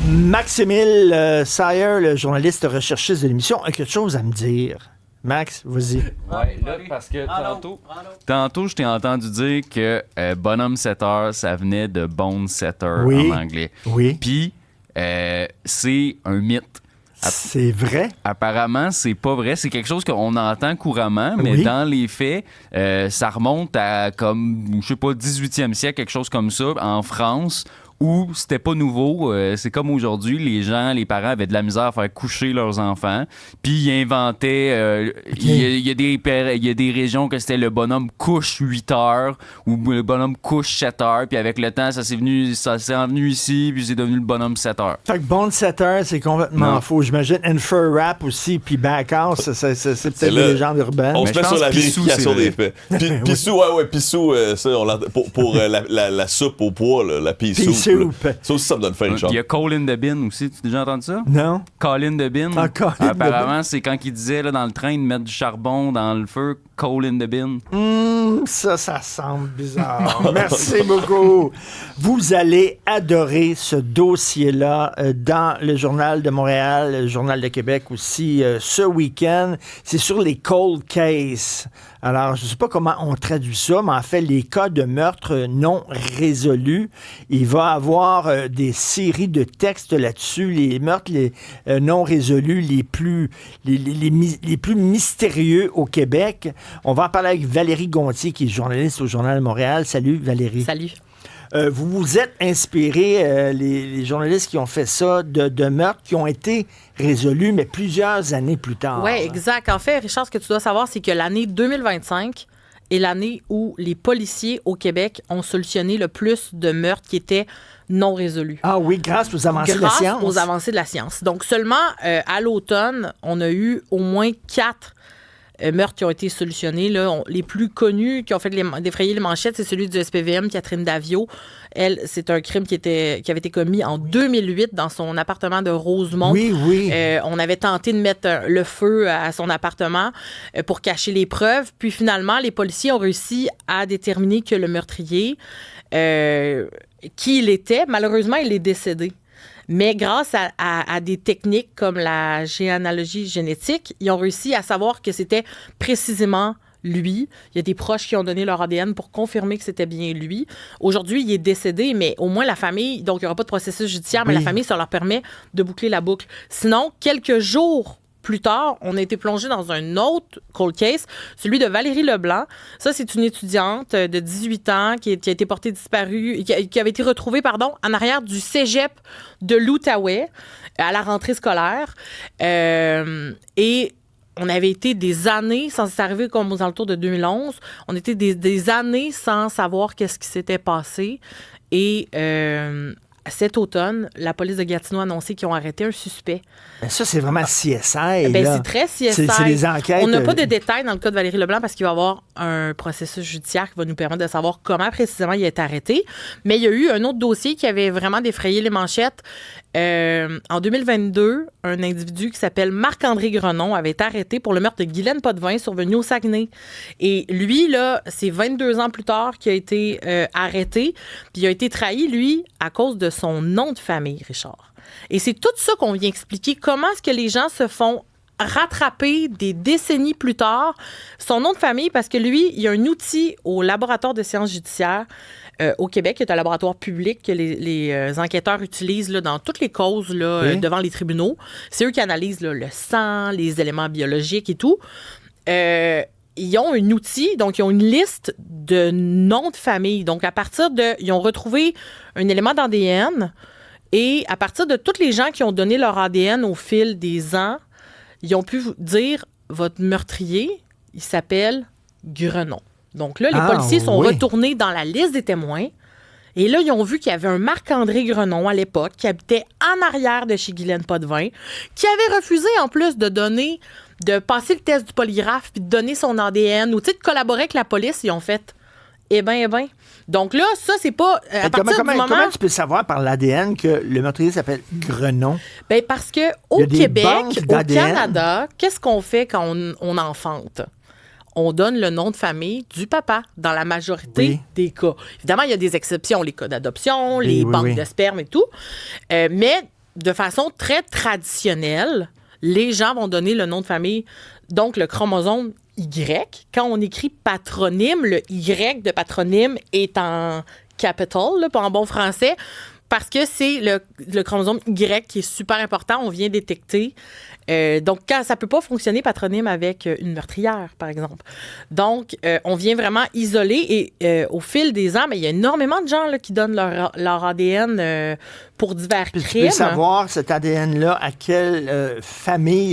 Maximile Sayer, le journaliste recherchiste de l'émission, a quelque chose à me dire. Max, vas-y. Ouais, là, parce que tantôt, je t'ai entendu dire que bonhomme setter, ça venait de bone setter en anglais. Oui. Puis, c'est un mythe. C'est vrai? Apparemment, c'est pas vrai. C'est quelque chose qu'on entend couramment, mais dans les faits, ça remonte à comme, je sais pas, 18e siècle, quelque chose comme ça, en France, où c'était pas nouveau. C'est comme aujourd'hui, les parents avaient de la misère à faire coucher leurs enfants, puis ils inventaient... Il y a des régions que c'était le bonhomme couche 8 heures, ou le bonhomme couche 7 heures, puis avec le temps, ça s'est envenu ici, puis c'est devenu le bonhomme 7 heures. Fait que bone setter, c'est complètement faux. J'imagine Infer Rap aussi, puis Backhouse, c'est peut-être une légende urbaine. On se met sur la vérification des faits. Pissou, Pissou, ça, pour la soupe au pois, là, la pissou. Ça aussi, ça me donne faim, Il y a Call in the Bin aussi. Tu as déjà entendu ça? Non. Call in the Bin. Apparemment, c'est quand il disait là, dans le train de mettre du charbon dans le feu. Call in the Bin. Ça semble bizarre. Merci beaucoup. Vous allez adorer ce dossier-là dans le Journal de Montréal, le Journal de Québec aussi ce week-end. C'est sur les cold cases. Alors, je ne sais pas comment on traduit ça, mais en fait, les cas de meurtre non résolus. Il va y avoir des séries de textes là-dessus, les meurtres non résolus les plus mystérieux au Québec. On va en parler avec Valérie Gontier, qui est journaliste au Journal de Montréal. Salut, Valérie. Salut. Vous vous êtes inspiré, les journalistes qui ont fait ça, de meurtres qui ont été résolus, mais plusieurs années plus tard. Oui, exact. En fait, Richard, ce que tu dois savoir, c'est que l'année 2025 est l'année où les policiers au Québec ont solutionné le plus de meurtres qui étaient non résolus. Ah oui, grâce aux avancées de la science. Grâce aux avancées de la science. Donc, seulement à l'automne, on a eu au moins 4 meurtres qui ont été solutionnés. Là, les plus connus qui ont fait défrayer les manchettes, c'est celui du SPVM, Catherine Daviau. Elle, c'est un crime qui avait été commis en 2008 dans son appartement de Rosemont. Oui. On avait tenté de mettre le feu à son appartement pour cacher les preuves. Puis finalement, les policiers ont réussi à déterminer que le meurtrier, qui il était, malheureusement, il est décédé. Mais grâce à des techniques comme la généalogie génétique, ils ont réussi à savoir que c'était précisément lui. Il y a des proches qui ont donné leur ADN pour confirmer que c'était bien lui. Aujourd'hui, il est décédé, mais au moins la famille, donc il n'y aura pas de processus judiciaire, mais la famille, ça leur permet de boucler la boucle. Sinon, quelques jours plus tard, on a été plongé dans un autre cold case, celui de Valérie Leblanc. Ça, c'est une étudiante de 18 ans qui a été portée disparue, qui avait été retrouvée, en arrière du cégep de l'Outaouais à la rentrée scolaire. Et on avait été des années, sans c'est arrivé comme aux alentours de 2011, on était des années sans savoir qu'est-ce qui s'était passé. Et cet automne, la police de Gatineau a annoncé qu'ils ont arrêté un suspect. Ben ça, c'est vraiment CSI. C'est très CSI. C'est des enquêtes. On n'a pas de détails dans le cas de Valérie Leblanc parce qu'il va y avoir un processus judiciaire qui va nous permettre de savoir comment précisément il a été arrêté. Mais il y a eu un autre dossier qui avait vraiment défrayé les manchettes. En 2022, un individu qui s'appelle Marc-André Grenon avait été arrêté pour le meurtre de Guylaine Potvin survenu au Saguenay. Et lui, là, c'est 22 ans plus tard qu'il a été arrêté. Puis il a été trahi, lui, à cause de son nom de famille, Richard. Et c'est tout ça qu'on vient expliquer. Comment est-ce que les gens se font rattraper des décennies plus tard son nom de famille, parce que lui, il y a un outil au laboratoire de sciences judiciaires au Québec, qui est un laboratoire public que les enquêteurs utilisent là, dans toutes les causes là, devant les tribunaux. C'est eux qui analysent là, le sang, les éléments biologiques et tout. Ils ont un outil, donc ils ont une liste de noms de famille. Donc, à partir de... Ils ont retrouvé un élément d'ADN et à partir de tous les gens qui ont donné leur ADN au fil des ans, ils ont pu vous dire, votre meurtrier, il s'appelle Grenon. Donc là, les policiers sont retournés dans la liste des témoins. Et là, ils ont vu qu'il y avait un Marc-André Grenon à l'époque qui habitait en arrière de chez Guylaine Potvin, qui avait refusé en plus de passer le test du polygraphe puis de donner son ADN ou de collaborer avec la police. Ils ont fait eh ben. Donc là, ça, c'est pas... à partir du moment... Comment tu peux savoir par l'ADN que le meurtrier s'appelle Grenon? Bien, parce qu'au Québec, au Canada, qu'est-ce qu'on fait quand on enfante? On donne le nom de famille du papa dans la majorité des cas. Évidemment, il y a des exceptions, les cas d'adoption, les banques de sperme et tout. Mais de façon très traditionnelle, les gens vont donner le nom de famille, donc le chromosome Y. Quand on écrit patronyme, le Y de patronyme est en capital, là, pas en bon français, parce que c'est le chromosome Y qui est super important. On vient détecter. Donc, quand ça peut pas fonctionner patronyme avec une meurtrière, par exemple. Donc, on vient vraiment isoler et au fil des ans, il y a énormément de gens là, qui donnent leur ADN pour divers crimes. Tu peux savoir cet ADN-là à quelle famille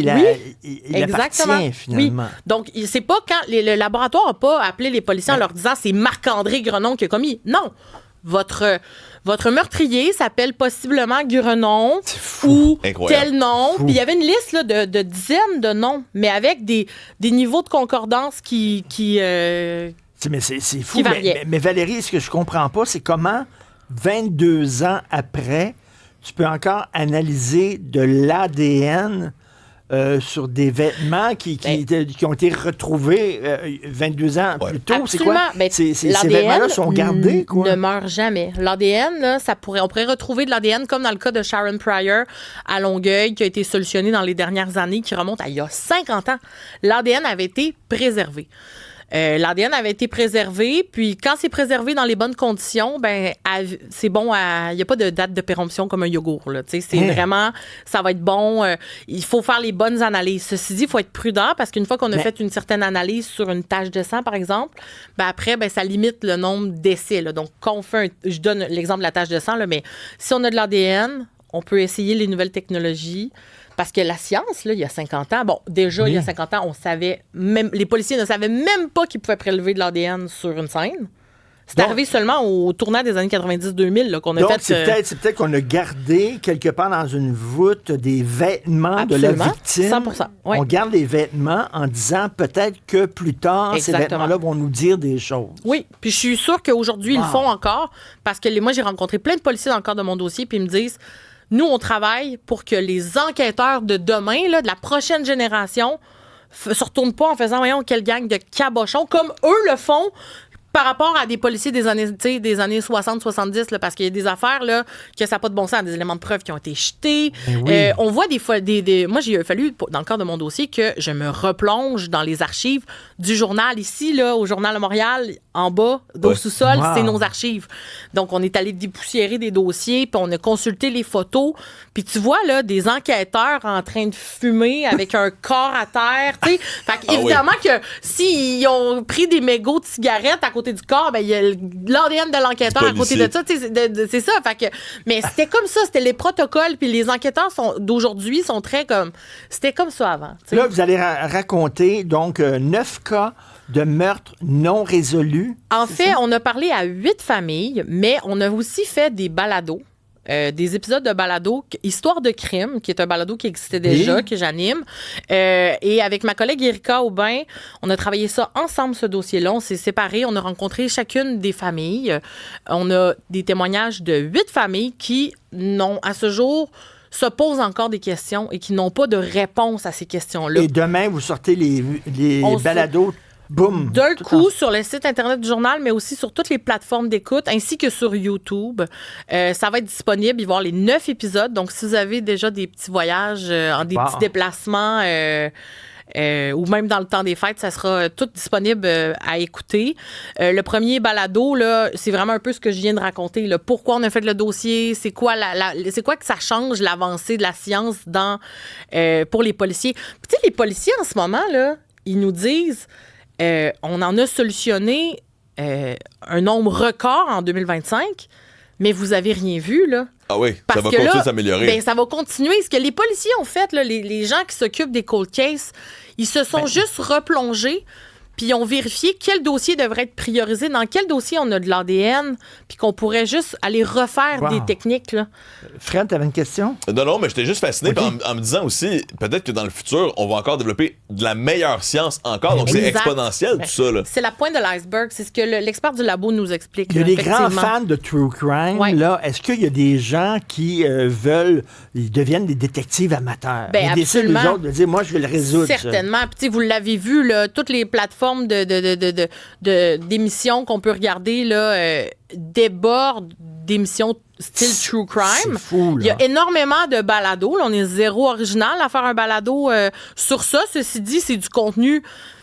il appartient, finalement. Oui. Donc, c'est pas quand le laboratoire n'a pas appelé les policiers en leur disant c'est Marc-André Grenon qui a commis. Non. Votre meurtrier s'appelle possiblement Grenon ou tel nom. Puis il y avait une liste là, de dizaines de noms, mais avec des niveaux de concordance qui mais c'est fou. Mais Valérie, ce que je comprends pas, c'est comment 22 ans après, tu peux encore analyser de l'ADN sur des vêtements qui ont été retrouvés 22 ans plus tôt. Absolument. C'est quoi? Ces vêtements-là sont gardés, quoi? Ne meurt jamais. L'ADN, là, on pourrait retrouver de l'ADN comme dans le cas de Sharon Pryor à Longueuil, qui a été solutionné dans les dernières années, qui remonte à il y a 50 ans. L'ADN avait été préservé. L'ADN avait été préservé, puis quand c'est préservé dans les bonnes conditions, c'est bon. Il n'y a pas de date de péremption comme un yogourt. Là, c'est vraiment, ça va être bon. Il faut faire les bonnes analyses. Ceci dit, il faut être prudent parce qu'une fois qu'on a fait une certaine analyse sur une tache de sang, par exemple, après, ça limite le nombre d'essais. Là. Donc, quand on fait je donne l'exemple de la tache de sang, là, mais si on a de l'ADN, on peut essayer les nouvelles technologies. Parce que la science, là, il y a 50 ans, il y a 50 ans, on savait, même les policiers ne savaient même pas qu'ils pouvaient prélever de l'ADN sur une scène. C'est arrivé seulement au tournant des années 90-2000 qu'on a fait... C'est peut-être qu'on a gardé quelque part dans une voûte des vêtements de la victime. 100%. Oui. On garde les vêtements en disant peut-être que plus tard, ces vêtements-là vont nous dire des choses. Oui, puis je suis sûre qu'aujourd'hui, ils le font encore parce que moi, j'ai rencontré plein de policiers dans le cadre de mon dossier puis ils me disent... Nous, on travaille pour que les enquêteurs de demain, là, de la prochaine génération, se retournent pas en faisant, voyons, quelle gang de cabochons, comme eux le font par rapport à des policiers des années 60-70, parce qu'il y a des affaires là, que ça n'a pas de bon sens, des éléments de preuve qui ont été jetés. Oui. On voit des fois... Moi, j'ai fallu, dans le cadre de mon dossier, que je me replonge dans les archives du journal ici, là, au Journal de Montréal, en bas, au sous-sol, c'est nos archives. Donc, on est allé dépoussiérer des dossiers, puis on a consulté les photos, puis tu vois, là, des enquêteurs en train de fumer avec un corps à terre, tu sais. Fait qu'évidemment que s'ils ont pris des mégots de cigarettes à côté du corps, il y a l'ADN de l'enquêteur à côté de ça, c'est ça. Fait que, mais c'était comme ça, c'était les protocoles, puis les enquêteurs d'aujourd'hui sont très comme... C'était comme ça avant. T'sais. Là, vous allez raconter, donc, 9 cas de meurtres non résolus. En fait, on a parlé à 8 familles, mais on a aussi fait des balados. Des épisodes de balado Histoire de crime, qui est un balado qui existait déjà, que j'anime. Et avec ma collègue Erika Aubin, on a travaillé ça ensemble, ce dossier-là. On s'est séparés. On a rencontré chacune des familles. On a des témoignages de 8 familles qui n'ont, à ce jour, se posent encore des questions et qui n'ont pas de réponse à ces questions-là. Et demain, vous sortez les balados. Boum! D'un coup, sur le site Internet du journal, mais aussi sur toutes les plateformes d'écoute, ainsi que sur YouTube. Ça va être disponible. Il va y avoir les 9 épisodes. Donc, si vous avez déjà des petits voyages, des petits déplacements, ou même dans le temps des fêtes, ça sera tout disponible à écouter. Le premier balado, là, c'est vraiment un peu ce que je viens de raconter. Là. Pourquoi on a fait le dossier? C'est quoi c'est quoi que ça change l'avancée de la science pour les policiers? Puis, tu sais, les policiers, en ce moment, là, ils nous disent... on en a solutionné un nombre record en 2025, mais vous avez rien vu, là. Ah oui, ça va continuer à s'améliorer. Ça va continuer. Ce que les policiers ont fait, là, les gens qui s'occupent des cold cases, ils se sont juste replongés, puis ils ont vérifié quel dossier devrait être priorisé, dans quel dossier on a de l'ADN, puis qu'on pourrait juste aller refaire des techniques. Là. Fred, tu avais une question? Non, mais j'étais juste fasciné en me disant aussi, peut-être que dans le futur, on va encore développer de la meilleure science encore. Donc, c'est exponentiel, tout ça. Là. C'est la pointe de l'iceberg. C'est ce que l'expert du labo nous explique. Il y a des grands fans de True Crime. Là. Est-ce qu'il y a des gens qui ils deviennent des détectives amateurs? Ils décident, les autres, de dire, moi, je vais le résoudre. Certainement. Puis, vous l'avez vu, là, toutes les plateformes d'émissions qu'on peut regarder là, débordent d'émissions style true crime. C'est fou, là. Il y a énormément de balados. Là, on est zéro original à faire un balado sur ça. Ceci dit, c'est du contenu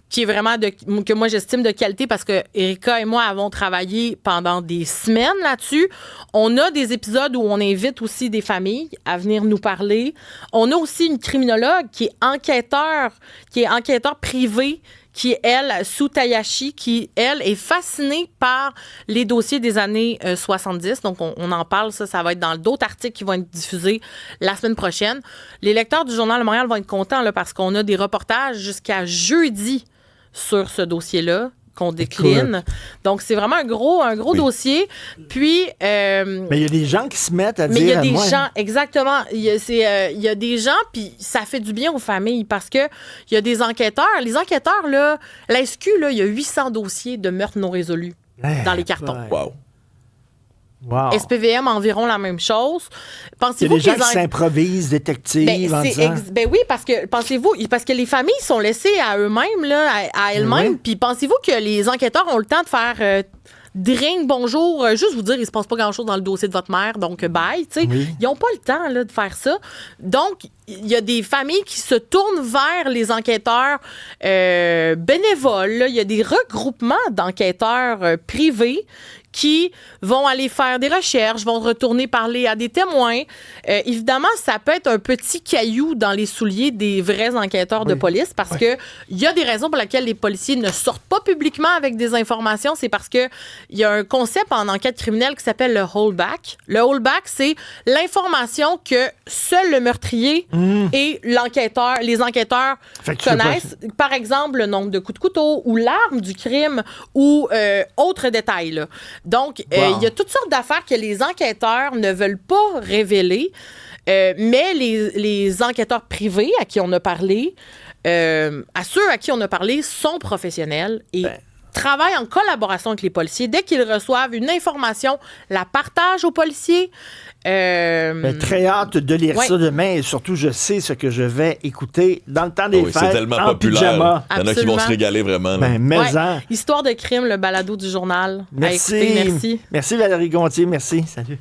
qui est vraiment que moi j'estime de qualité parce que Erika et moi avons travaillé pendant des semaines là-dessus. On a des épisodes où on invite aussi des familles à venir nous parler. On a aussi une criminologue qui est enquêteur privé, qui est, elle, Sue Tayashi, qui, elle, est fascinée par les dossiers des années 70. Donc, on en parle, ça va être dans d'autres articles qui vont être diffusés la semaine prochaine. Les lecteurs du Journal de Montréal vont être contents là, parce qu'on a des reportages jusqu'à jeudi sur ce dossier-là qu'on décline. Donc, c'est vraiment un gros dossier. Puis... mais il y a des gens qui se mettent à dire... Mais il y a des gens, exactement. Il y a des gens, puis ça fait du bien aux familles parce que il y a des enquêteurs. Les enquêteurs, là, la SQ, là, il y a 800 dossiers de meurtres non résolus dans les cartons. Wow. SPVM, environ la même chose. Il y a des gens qui s'improvisent détectives en disant... oui, parce que les familles sont laissées à eux-mêmes, là, à elles-mêmes. Puis pensez-vous que les enquêteurs ont le temps de faire drink, bonjour, juste vous dire, il se passe pas grand-chose dans le dossier de votre mère, donc bye, tu sais. Oui. Ils n'ont pas le temps là, de faire ça. Donc, il y a des familles qui se tournent vers les enquêteurs bénévoles. Là. Il y a des regroupements d'enquêteurs privés qui vont aller faire des recherches, vont retourner parler à des témoins. Évidemment, ça peut être un petit caillou dans les souliers des vrais enquêteurs de police parce que il y a des raisons pour lesquelles les policiers ne sortent pas publiquement avec des informations. C'est parce que il y a un concept en enquête criminelle qui s'appelle le holdback. Le holdback, c'est l'information que seul le meurtrier et les enquêteurs connaissent. Par exemple, le nombre de coups de couteau ou l'arme du crime ou autres détails, là. Donc, il y a toutes sortes d'affaires que les enquêteurs ne veulent pas révéler, mais les enquêteurs privés à qui on a parlé, à ceux à qui on a parlé, sont professionnels et travaillent en collaboration avec les policiers. Dès qu'ils reçoivent une information, la partagent aux policiers. Très hâte de lire ça demain et surtout, je sais ce que je vais écouter dans le temps des fêtes. C'est tellement populaire. Pyjama. Il y en a qui vont se régaler vraiment. Histoire de crime, le balado du journal. Merci. À écouter, merci. Merci Valérie Gontier, merci. Salut.